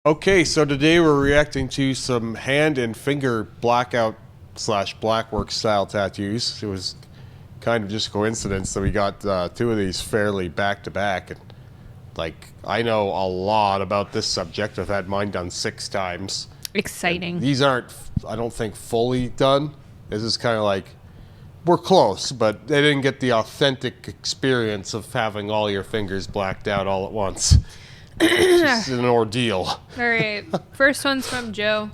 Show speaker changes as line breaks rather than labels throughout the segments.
Okay, so today we're reacting to some hand and finger blackout slash blackwork style tattoos. It was kind of just coincidence that we got two of these fairly back to back, and I know a lot about this subject. I've had mine done 6 times.
Exciting.
And these aren't, I don't think, fully done. This is kind of like, we're close, but they didn't get the authentic experience of having all your fingers blacked out all at once. It's just an ordeal.
All right. First one's from Joe.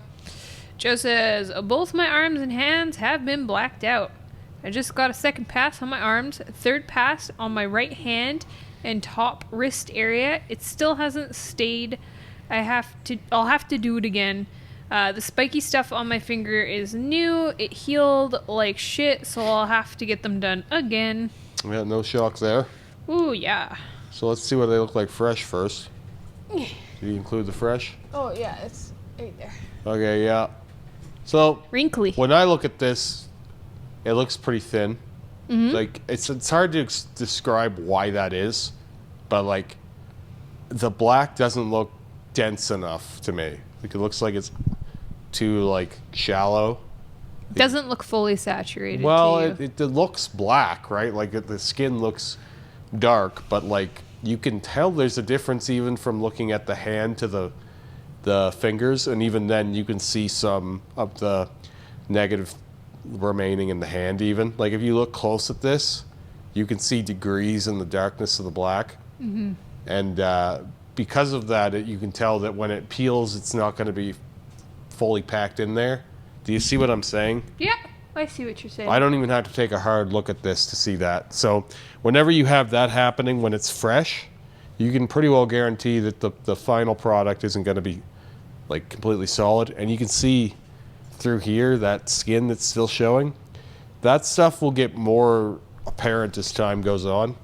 Joe says, both my arms and hands have been blacked out. I just got a second pass on my arms, a third pass on my right hand and top wrist area. It still hasn't stayed. I'll have to do it again. The spiky stuff on my finger is new. It healed like shit, so I'll have to get them done again.
Yeah, no shock there.
Ooh, yeah.
So let's see what they look like fresh first. Did you include the fresh?
Oh, yeah, it's right there.
Okay, yeah. So
Wrinkly.
when I look at this, it looks pretty thin.
Mm-hmm.
Like it's hard to describe why that is, but the black doesn't look dense enough to me. Like it looks like it's too shallow.
Doesn't look fully saturated.
Well,
to you.
it looks black, right? Like the skin looks dark, but you can tell there's a difference even from looking at the hand to the fingers, and even then you can see some of the negative remaining in the hand even. Like if you look close at this, you can see degrees in the darkness of the black. Mm-hmm. And because of that, you can tell that when it peels, it's not going to be fully packed in there. Do you see what I'm saying?
Yeah, I see what you're saying.
I don't even have to take a hard look at this to see that. So whenever you have that happening when it's fresh, you can pretty well guarantee that the final product isn't going to be completely solid. And you can see through here that skin that's still showing. That stuff will get more apparent as time goes on.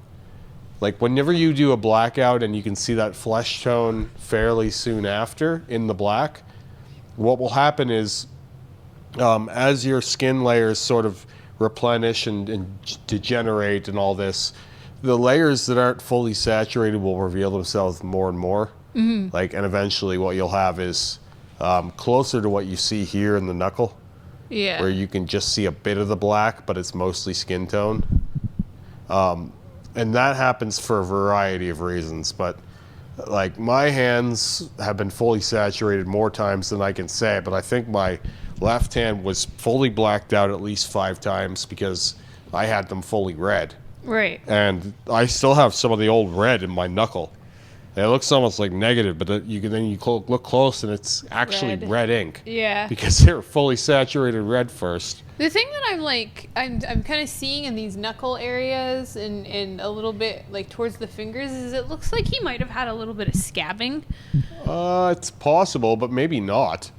Like whenever you do a blackout and you can see that flesh tone fairly soon after in the black, what will happen is as your skin layers sort of replenish and degenerate and all this, the layers that aren't fully saturated will reveal themselves more and more. Mm-hmm. And eventually what you'll have is closer to what you see here in the knuckle.
Yeah.
Where you can just see a bit of the black, but it's mostly skin tone. And that happens for a variety of reasons, but my hands have been fully saturated more times than I can say, but I think my left hand was fully blacked out at least 5 times because I had them fully red.
Right.
And I still have some of the old red in my knuckle. It looks almost like negative, but you look close and it's actually red ink.
Yeah.
Because they're fully saturated red first.
The thing that I'm kind of seeing in these knuckle areas and a little bit towards the fingers is it looks like he might have had a little bit of scabbing.
It's possible, but maybe not.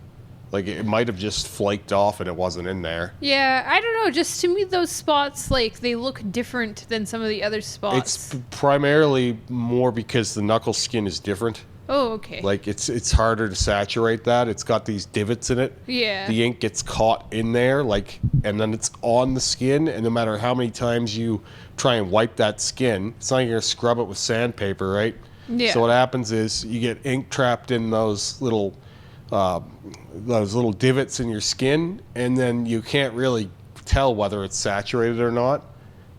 It might have just flaked off and it wasn't in there.
Yeah, I don't know. Just to me, those spots, they look different than some of the other spots.
It's primarily more because the knuckle skin is different.
Oh, okay.
It's harder to saturate that. It's got these divots in it.
Yeah.
The ink gets caught in there, and then it's on the skin, and no matter how many times you try and wipe that skin, it's not like you're going to scrub it with sandpaper, right?
Yeah.
So what happens is you get ink trapped in those little divots in your skin, and then you can't really tell whether it's saturated or not.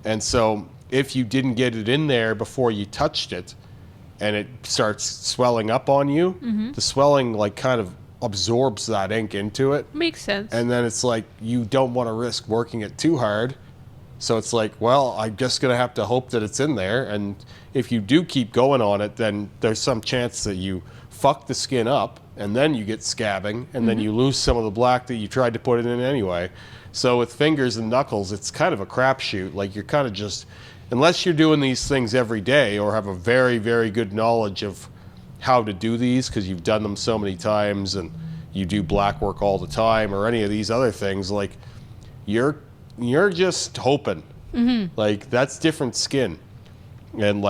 And so if you didn't get it in there before you touched it and it starts swelling up on you, mm-hmm. the swelling kind of absorbs that ink into it.
Makes sense.
And then it's you don't want to risk working it too hard. So it's well, I'm just going to have to hope that it's in there. And if you do keep going on it, then there's some chance that you fuck the skin up and then you get scabbing and mm-hmm. then you lose some of the black that you tried to put it in anyway. So with fingers and knuckles, it's kind of a crapshoot. You're kind of just, unless you're doing these things every day or have a very, very good knowledge of how to do these because you've done them so many times and you do black work all the time or any of these other things, you're just hoping. Mm-hmm. That's different skin. And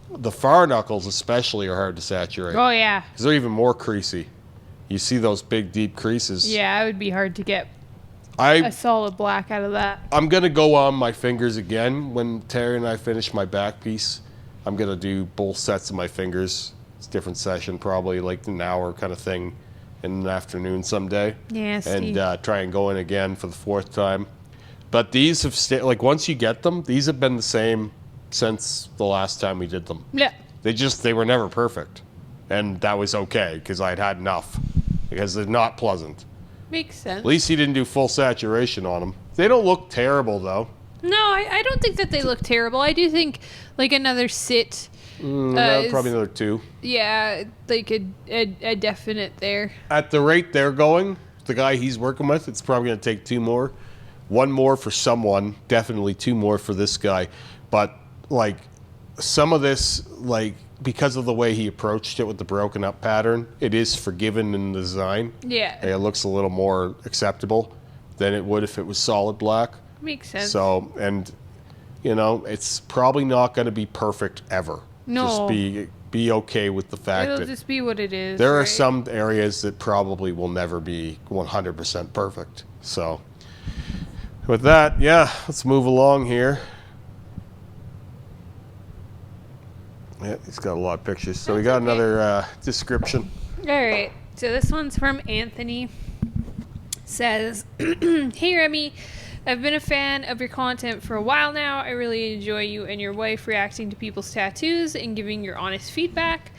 the far knuckles especially are hard to saturate.
Oh, yeah.
Because they're even more creasy. You see those big, deep creases.
Yeah, it would be hard to get a solid black out of that.
I'm going to go on my fingers again when Terry and I finish my back piece. I'm going to do both sets of my fingers It's a different session, probably like an hour kind of thing in the afternoon someday.
Nasty.
And try and go in again for the 4th time. But these have stayed, like once you get them, these have been the same since the last time we did them.
Yeah.
They were never perfect. And that was okay because I'd had enough because they're not pleasant.
Makes sense.
At least he didn't do full saturation on them. They don't look terrible though.
No, I don't think that they look terrible. I do think like another sit.
Probably another 2.
Yeah, like a definite there.
At the rate they're going, the guy he's working with, it's probably going to take 2 more. 1 more for someone, definitely 2 more for this guy. But like some of this, like because of the way he approached it with the broken up pattern, it is forgiven in the design.
Yeah.
It looks a little more acceptable than it would if it was solid black.
Makes sense.
So, and you know, it's probably not going to be perfect ever.
No.
Just be okay with the fact
It'll
that
just be what it is.
there are
right?
some areas that probably will never be 100% perfect. So, with that, yeah, let's move along here. Yeah, he's got a lot of pictures. So we got another description.
All right. So this one's from Anthony. Says, "Hey Remy, I've been a fan of your content for a while now. I really enjoy you and your wife reacting to people's tattoos and giving your honest feedback.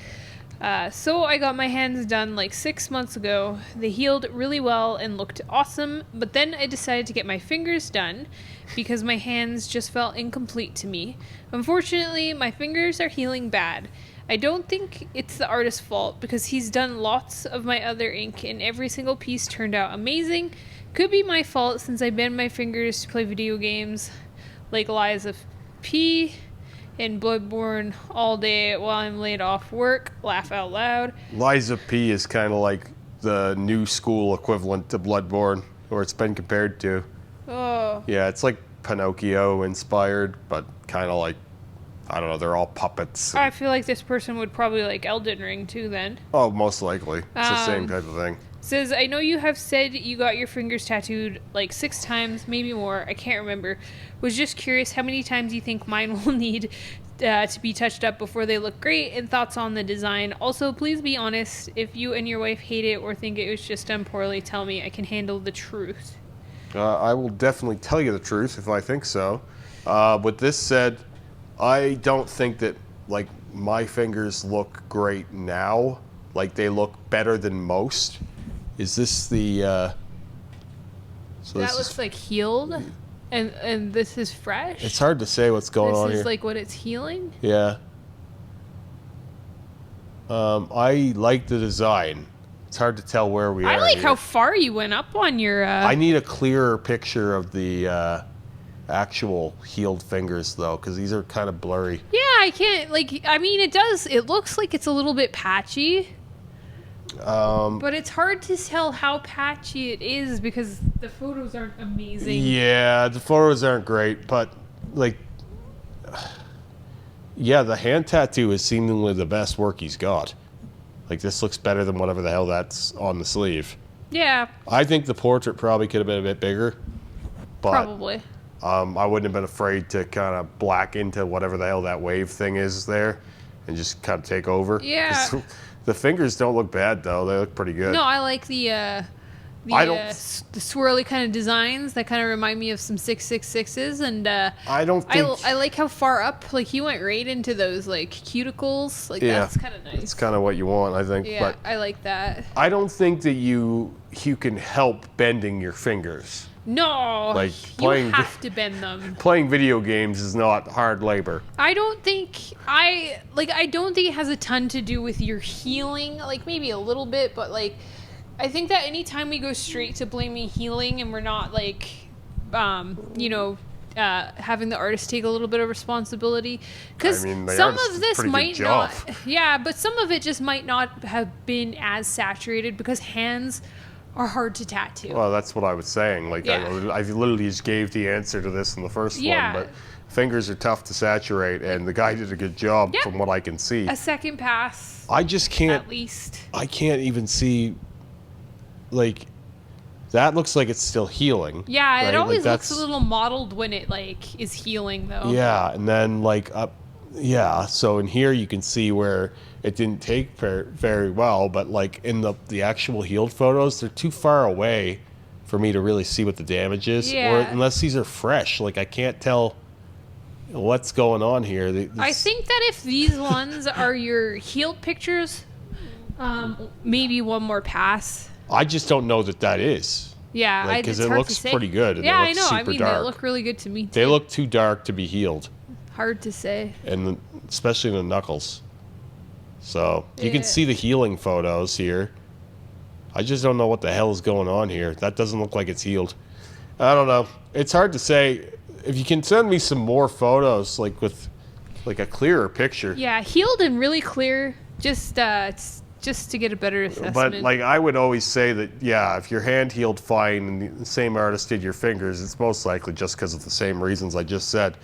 So I got my hands done like 6 months ago. They healed really well and looked awesome, but then I decided to get my fingers done because my hands just felt incomplete to me. Unfortunately, my fingers are healing bad. I don't think it's the artist's fault because he's done lots of my other ink and every single piece turned out amazing. Could be my fault since I bend my fingers to play video games like Liza P and Bloodborne all day while I'm laid off work. Laugh out loud."
Liza P is kind of like the new school equivalent to Bloodborne, or it's been compared to.
Oh.
Yeah, it's like Pinocchio inspired, but kind of like, I don't know, they're all puppets.
I feel like this person would probably like Elden Ring too then.
Oh, most likely. It's the same type of thing.
Says, "I know you have said you got your fingers tattooed like 6 times, maybe more. I can't remember. Was just curious how many times you think mine will need to be touched up before they look great, and thoughts on the design. Also, please be honest. If you and your wife hate it or think it was just done poorly, tell me. I can handle the truth."
I will definitely tell you the truth if I think so. With this said, I don't think that like my fingers look great now. Like they look better than most. Is this the? So
That looks like healed, and this is fresh.
It's hard to say what's going on
This
here.
is like what it's healing.
Yeah. I like the design. It's hard to tell where we are.
I like
here.
how far you went up on your.
I need a clearer picture of the actual healed fingers, though, because these are kind of blurry.
Yeah, I can't like. I mean, it does. It looks like it's a little bit patchy. But it's hard to tell how patchy it is because the photos aren't amazing.
Yeah, the photos aren't great, but like, yeah, the hand tattoo is seemingly the best work he's got. Like, this looks better than whatever the hell that's on the sleeve.
Yeah,
I think the portrait probably could have been a bit bigger, but
probably.
I wouldn't have been afraid to kind of black into whatever the hell that wave thing is there and just kind of take over.
Yeah.
The fingers don't look bad, though. They look pretty good.
No, I like the swirly kind of designs that kind of remind me of some 666s, and
I don't think...
I like how far up, like he went right into those like cuticles, like
Yeah,
that's kind of nice.
it's kind of what you want, I think.
Yeah,
But
I like that.
I don't think that you can help bending your fingers.
No,
Like,
you
playing
have to bend them.
Playing video games is not hard labor.
I don't think I don't think it has a ton to do with your healing. Like maybe a little bit, but like I think that anytime we go straight to blaming healing and we're not like having the artist take a little bit of responsibility, because
I mean, the
some
artist
of
did a
this
pretty good
might
job.
not. Yeah, but some of it just might not have been as saturated because hands are hard to tattoo.
Well, that's what I was saying. Like,
Yeah.
I literally just gave the answer to this in the first
Yeah.
one, but fingers are tough to saturate, and the guy did a good job
Yeah.
from what I can see.
A second pass,
I just can't.
at least.
I can't even see. Like, that looks like it's still healing.
Yeah,
right?
it always
Like,
looks a little mottled when it like is healing though.
Yeah, and then like up, Yeah, so in here you can see where it didn't take very well, but like in the actual healed photos, they're too far away for me to really see what the damage is. Or
Yeah.
unless these are fresh, like I can't tell what's going on here.
I think that if these ones are your healed pictures, maybe one more pass.
I just don't know that is.
Yeah,
Because
it's
it
hard
looks
to say.
pretty good. And
Yeah,
they
I
look
know. I
super
mean,
dark.
they look really good to me. Too.
They look too dark to be healed,
hard to say.
and especially the knuckles. So you can
Yeah.
see the healing photos here. I just don't know what the hell is going on here. That doesn't look like it's healed. I don't know. It's hard to say. If you can send me some more photos, like with like a clearer picture.
Yeah, healed and really clear. Just to get a better assessment.
But like I would always say that, yeah, if your hand healed fine and the same artist did your fingers, it's most likely just because of the same reasons I just said.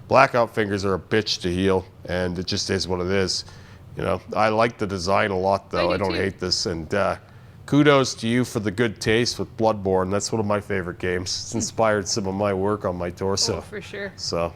Blackout fingers are a bitch to heal, and it just is what it is. You know, I like the design a lot, though. I
do
don't
too.
hate this, and kudos to you for the good taste with Bloodborne. That's one of my favorite games. It's inspired some of my work on my torso.
Oh, for sure.
So